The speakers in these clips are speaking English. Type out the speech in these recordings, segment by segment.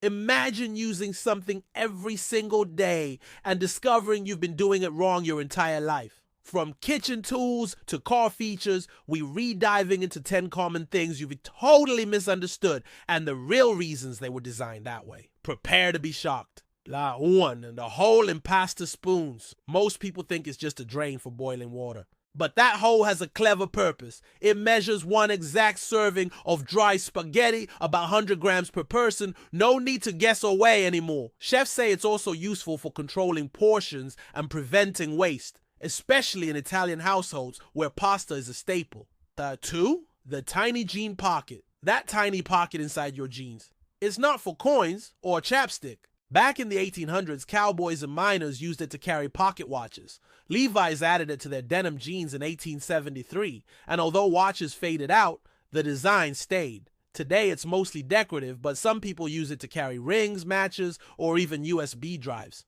Imagine using something every single day and discovering you've been doing it wrong your entire life. From kitchen tools to car features, we re-diving into 10 common things you've totally misunderstood and the real reasons they were designed that way. Prepare to be shocked. La 1. The hole in pasta spoons. Most people think it's just a drain for boiling water. But that hole has a clever purpose. It measures one exact serving of dry spaghetti, about 100 grams per person. No need to guess or weigh anymore. Chefs say it's also useful for controlling portions and preventing waste, especially in Italian households where pasta is a staple. 2. The tiny jean pocket. That tiny pocket inside your jeans. It's not for coins or a chapstick. Back in the 1800s, cowboys and miners used it to carry pocket watches. Levi's added it to their denim jeans in 1873, and although watches faded out, the design stayed. Today it's mostly decorative, but some people use it to carry rings, matches, or even USB drives.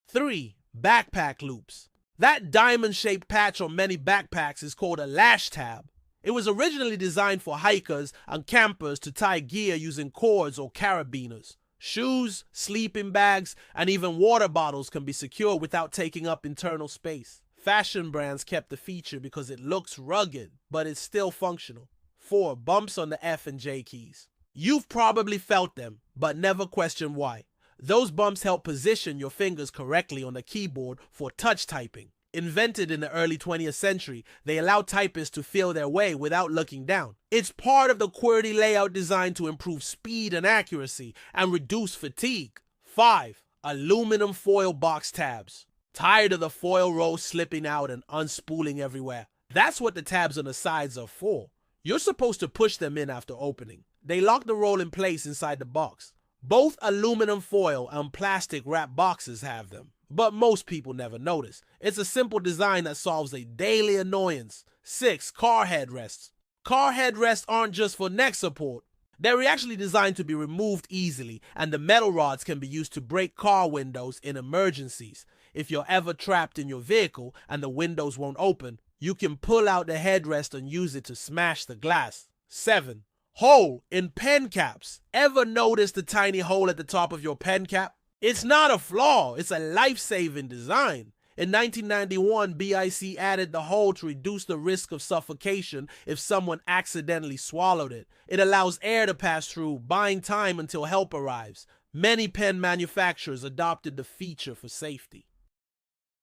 3. Backpack loops. That diamond-shaped patch on many backpacks is called a lash tab. It was originally designed for hikers and campers to tie gear using cords or carabiners. Shoes, sleeping bags, and even water bottles can be secured without taking up internal space. Fashion brands kept the feature because it looks rugged, but it's still functional. 4. Bumps on the F and J keys. You've probably felt them, but never questioned why. Those bumps help position your fingers correctly on the keyboard for touch typing. Invented in the early 20th century, they allow typists to feel their way without looking down. It's part of the QWERTY layout designed to improve speed and accuracy and reduce fatigue. 5. Aluminum foil box tabs. Tired of the foil roll slipping out and unspooling everywhere? That's what the tabs on the sides are for. You're supposed to push them in after opening. They lock the roll in place inside the box. Both aluminum foil and plastic wrap boxes have them, but most people never notice. It's a simple design that solves a daily annoyance. 6. Car headrests. Car headrests aren't just for neck support. They're actually designed to be removed easily, and the metal rods can be used to break car windows in emergencies. If you're ever trapped in your vehicle and the windows won't open, you can pull out the headrest and use it to smash the glass. 7. Hole in pen caps. Ever notice the tiny hole at the top of your pen cap? It's not a flaw, it's a life-saving design. In 1991, BIC added the hole to reduce the risk of suffocation if someone accidentally swallowed it. It allows air to pass through, buying time until help arrives. Many pen manufacturers adopted the feature for safety.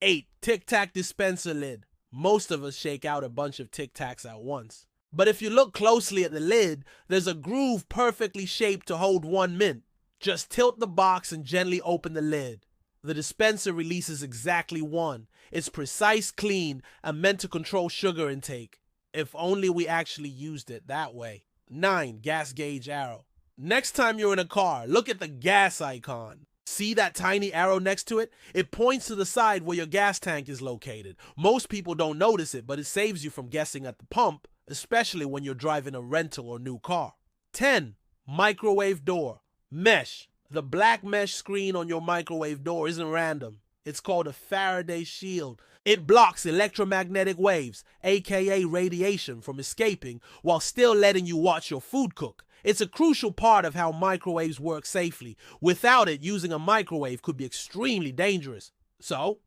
8. Tic Tac dispenser lid. Most of us shake out a bunch of Tic Tacs at once. But if you look closely at the lid, there's a groove perfectly shaped to hold 1 mint. Just tilt the box and gently open the lid. The dispenser releases exactly 1. It's precise, clean, and meant to control sugar intake. If only we actually used it that way. 9. Gas gauge arrow. Next time you're in a car, look at the gas icon. See that tiny arrow next to it? It points to the side where your gas tank is located. Most people don't notice it, but it saves you from guessing at the pump, especially when you're driving a rental or new car. 10. Microwave door. Mesh. The black mesh screen on your microwave door isn't random. It's called a Faraday shield. It blocks electromagnetic waves, aka radiation, from escaping while still letting you watch your food cook. It's a crucial part of how microwaves work safely. Without it, using a microwave could be extremely dangerous. So,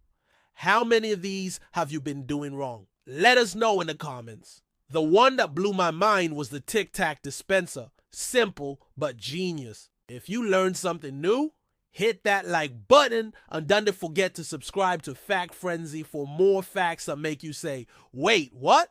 how many of these have you been doing wrong? Let us know in the comments. The one that blew my mind was the Tic Tac dispenser. Simple, but genius. If you learned something new, hit that like button and don't forget to subscribe to Fact Frenzy for more facts that make you say, wait, what?